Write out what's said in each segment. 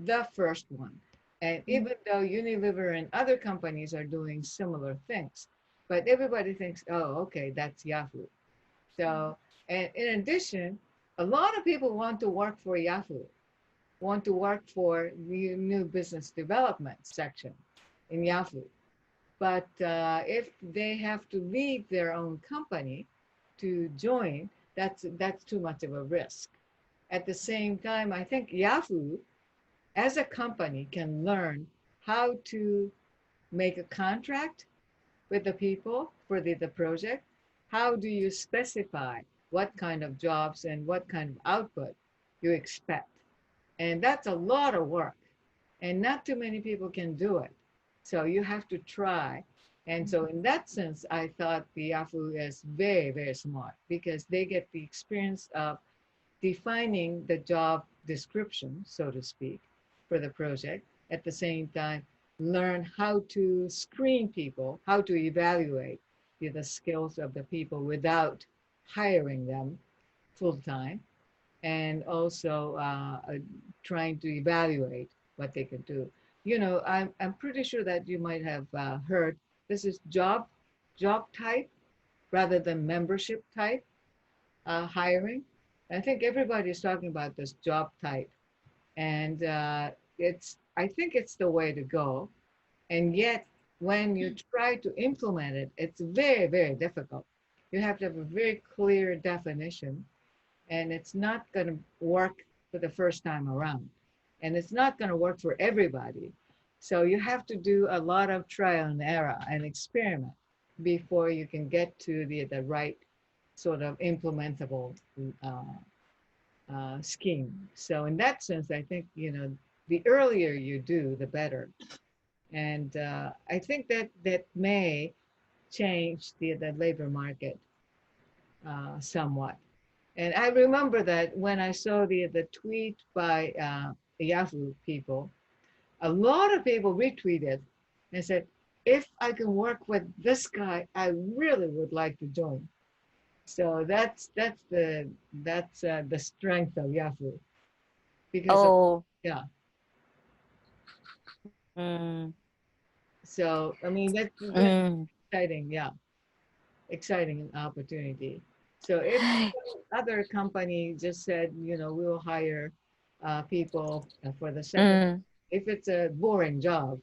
the first one. And even though Unilever and other companies are doing similar things, but everybody thinks, oh, okay, that's Yahoo. So, and in addition, a lot of people want to work for Yahoo, want to work for the new business development section in Yahoo. But if they have to leave their own company to join, that's too much of a risk. At the same time, I think Yahoo, as a company, can learn how to make a contract with the people for the project. How do you specify what kind of jobs and what kind of output you expect? And that's a lot of work, and not too many people can do it. So you have to try. And so in that sense, I thought the Yahoo is very, very smart because they get the experience of defining the job description, so to speak, for the project. At the same time, learn how to screen people, how to evaluate the skills of the people without hiring them full time, and also trying to evaluate what they can do. You know, I'm pretty sure that you might have heard this is job type rather than membership type hiring. I think everybody is talking about this job type, and I think it's the way to go. And yet, when you try to implement it, it's very, very difficult. You have to have a very clear definition, and it's not going to work for the first time around. And it's not going to work for everybody. So you have to do a lot of trial and error and experiment before you can get to the right sort of implementable scheme. So in that sense, I think, you know, the earlier you do, the better. And I think that may change the labor market somewhat. And I remember that when I saw the tweet by Yahoo people, a lot of people retweeted and said, if I can work with this guy, I really would like to join. So that's the strength of Yahoo because of, Oh. yeah. Mm. So I mean that's Mm. exciting, yeah, exciting opportunity. So if other company just said, you know, we'll hire people for the second, Mm. if it's a boring job,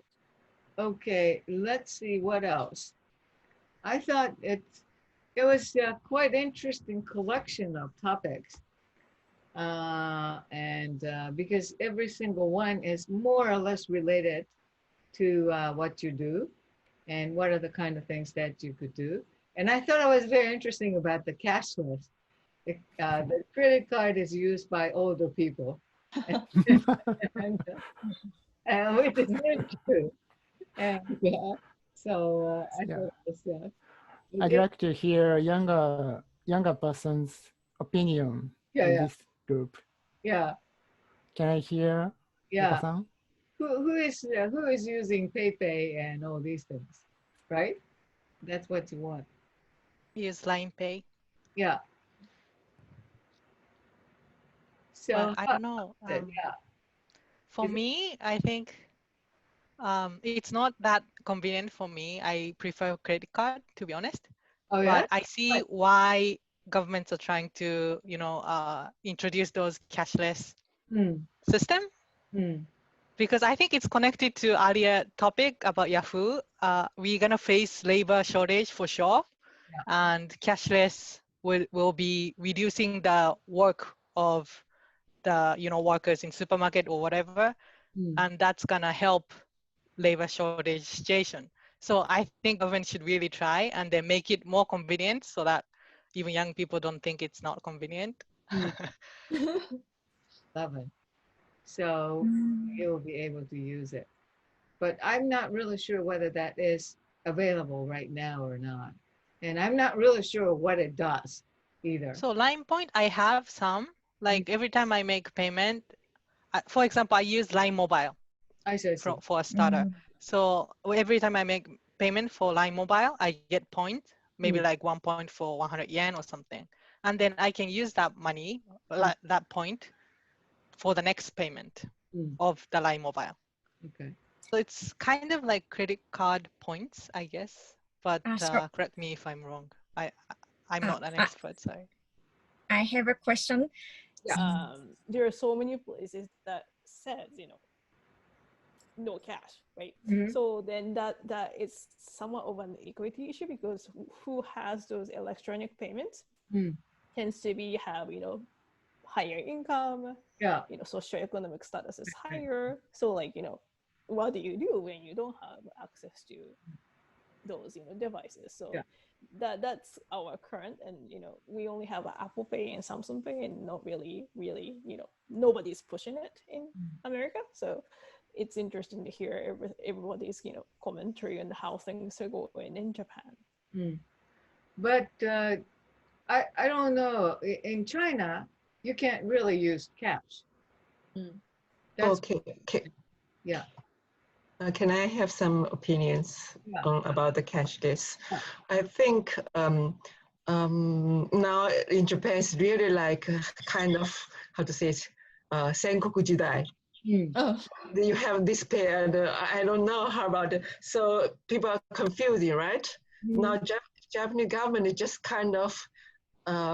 okay, let's see what else. I thought it was quite interesting collection of topics, and because every single one is more or less related to what you do and what are the kind of things that you could do. And I thought it was very interesting about the cashless. The credit card is used by older people, and, which is very true. And I Yeah, thought it was, I'd it, like to hear younger person's opinion yeah, in yeah, this group. yeah, Can I hear yeah. Yuka-san? Who is using PayPay and all these things, right? That's what you want. Use Line Pay, Yeah. but So I don't know. yeah. For Is it, me, I think it's not that convenient for me. I prefer credit card, to be honest. oh yeah. But I see Right. why governments are trying to, introduce those cashless Hmm. system, Hmm. because I think it's connected to earlier topic about Yahoo. We're gonna face labor shortage for sure, Yeah. and cashless will be reducing the work of the workers in supermarket or whatever, Hmm. and that's gonna help labor shortage situation. So I think government should really try and then make it more convenient so that even young people don't think it's not convenient. Hmm. Love it. So you'll be able to use it. But I'm not really sure whether that is available right now or not. And I'm not really sure what it does either. So Line Point, I have some, Mm. like every time I make payment, for example, I use Line Mobile I see. for a starter. So every time I make payment for Line Mobile, I get points, maybe Mm. like 1 point for 100 yen or something. And then I can use that money, Mm. that point for the next payment. of the Line Mobile. Okay. So it's kind of like credit card points, I guess. But So- correct me if I'm wrong. I'm not an I- expert, sorry. I have a question. There are so many places that says, no cash, right? So then that is somewhat of an equity issue, because who has those electronic payments tends to have higher income, Yeah. socioeconomic status is higher. So what do you do when you don't have access to those devices? So that's our current, and we only have Apple Pay and Samsung Pay, and not really nobody's pushing it in America. So it's interesting to hear everybody's commentary on how things are going in Japan. But I don't know. In China, you can't really use cash. That's, Okay. Yeah. Can I have some opinions about the cashless? I think now in Japan, it's really like kind of, how to say it, Senkoku Jidai. You have this pay, and I don't know how about it. So people are confusing, right? Now Japanese government is just kind of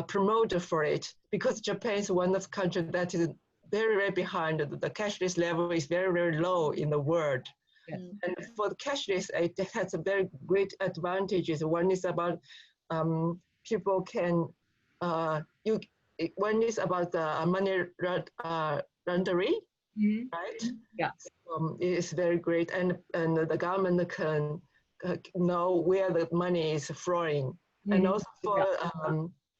promoted for it, because Japan is one of the countries that is very, very behind. The cashless level is very, very low in the world. And for the cashless, it has a very great advantages. One is about people can, one is about the money laundering, right? Yeah. It's very great, and the government can know where the money is flowing, and also for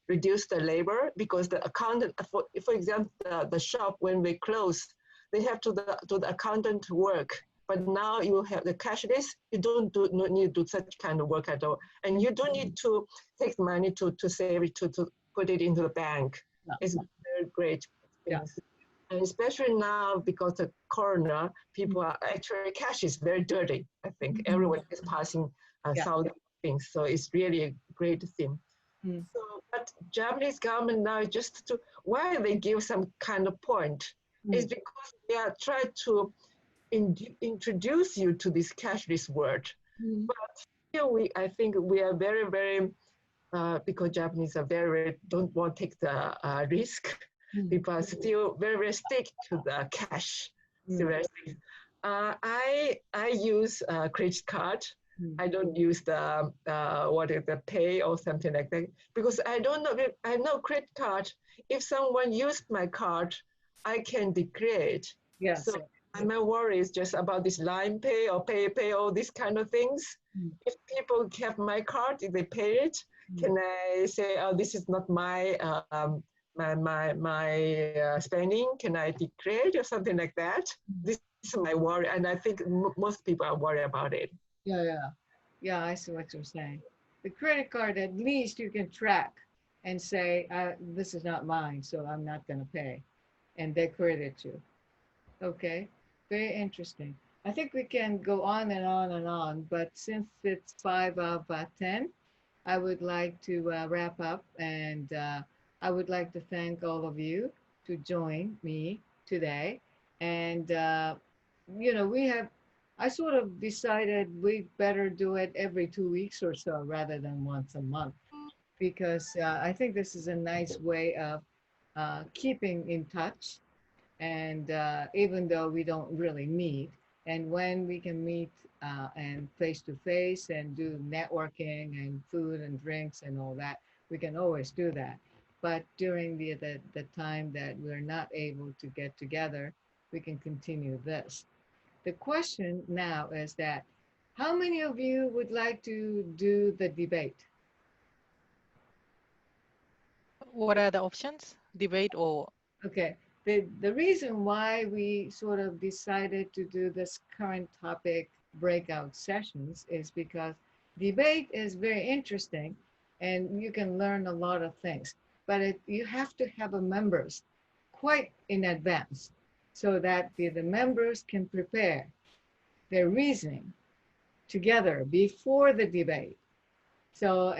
reduce the labor, because the accountant, for example, the shop, when they close, they have to do the accountant work. But now you have the cashless, you don't need to do such kind of work at all. And you don't need to take money to save it, to put it into the bank. It's very great. And especially now, because of Corona, people are actually, cash is very dirty. I think everyone is passing thousand things. So it's really a great thing. So, but Japanese government now just why they give some kind of point is because they are trying to introduce you to this cashless world. But here I think we are very, very, because Japanese are very, don't want to take the risk. People are still very, very stick to the cash. I use credit card. I don't use the pay or something like that, because I don't know. I know credit card. If someone used my card, I can declare it. Yes. So my worry is just about this line pay or pay, all these kind of things. If people have my card, if they pay it, can I say, oh, this is not my spending? Can I declare it or something like that? This is my worry, and I think most people are worried about it. Yeah, I see what you're saying. The credit card, at least you can track and say, this is not mine, so I'm not going to pay. And they credit you. Okay, very interesting. I think we can go on and on and on, but since it's 5 of 10, I would like to wrap up, and I would like to thank all of you to join me today. And, I sort of decided we better do it every 2 weeks or so rather than once a month, because I think this is a nice way of keeping in touch. And even though we don't really meet, and when we can meet and face to face and do networking and food and drinks and all that, we can always do that. But during the time that we're not able to get together, we can continue this. The question now is that, how many of you would like to do the debate? What are the options? Debate or? Okay. The reason why we sort of decided to do this current topic breakout sessions is because debate is very interesting and you can learn a lot of things, but you have to have a members quite in advance so that the members can prepare their reasoning together before the debate. So,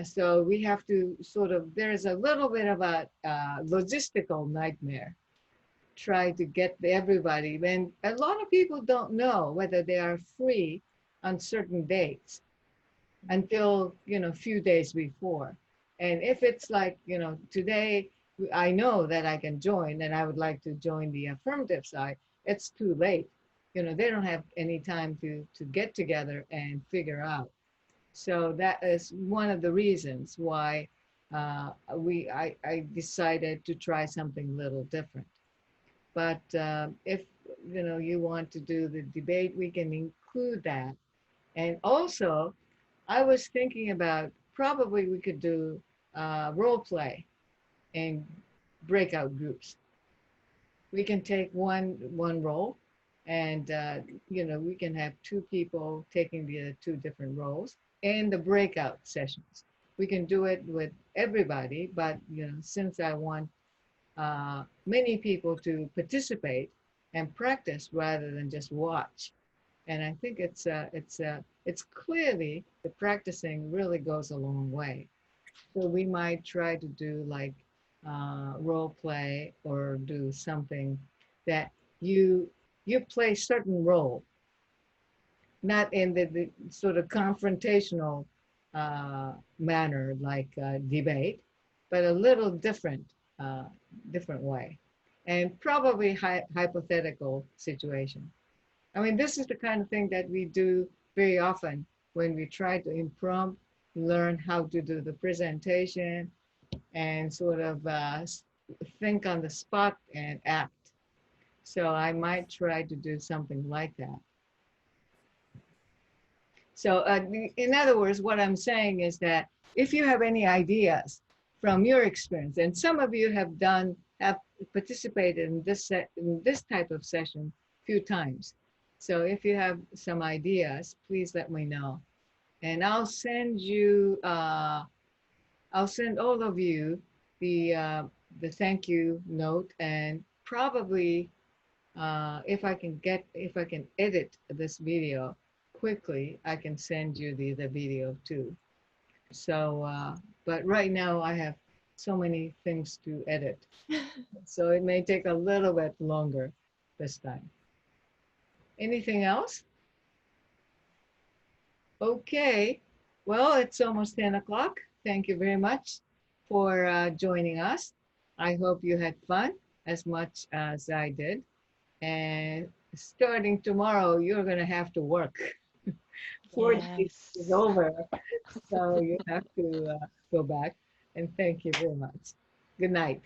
so we have to sort of, there's a little bit of a logistical nightmare try to get everybody. And a lot of people don't know whether they are free on certain dates until, you know, a few days before. And if it's like, you know, today I know that I can join and I would like to join the affirmative side, it's too late. You know, they don't have any time to get together and figure out. So that is one of the reasons why I decided to try something a little different. But if, you know, you want to do the debate, we can include that. And also, I was thinking about probably we could do role play in breakout groups. We can take one role, and you know, we can have two people taking the two different roles in the breakout sessions. We can do it with everybody, but you know, since I want many people to participate and practice rather than just watch, and I think it's clearly the practicing really goes a long way. So we might try to do like role play or do something that you play certain role, not in the sort of confrontational manner like debate, but a little different way, and probably hypothetical situation. I mean, this is the kind of thing that we do very often when we try to impromptu learn how to do the presentation and sort of think on the spot and act. So I might try to do something like that. So in other words, what I'm saying is that if you have any ideas from your experience, and some of you have participated in this type of session a few times. So if you have some ideas, please let me know. And I'll send you, I'll send all of you the thank you note, and probably if I can edit this video quickly, I can send you the video too. So, but right now I have so many things to edit. So it may take a little bit longer this time. Anything else? Okay, well, it's almost 10 o'clock. Thank you very much for joining us. I hope you had fun as much as I did. And starting tomorrow, you're going to have to work. 4 days is over, so you have to go back. And thank you very much. Good night.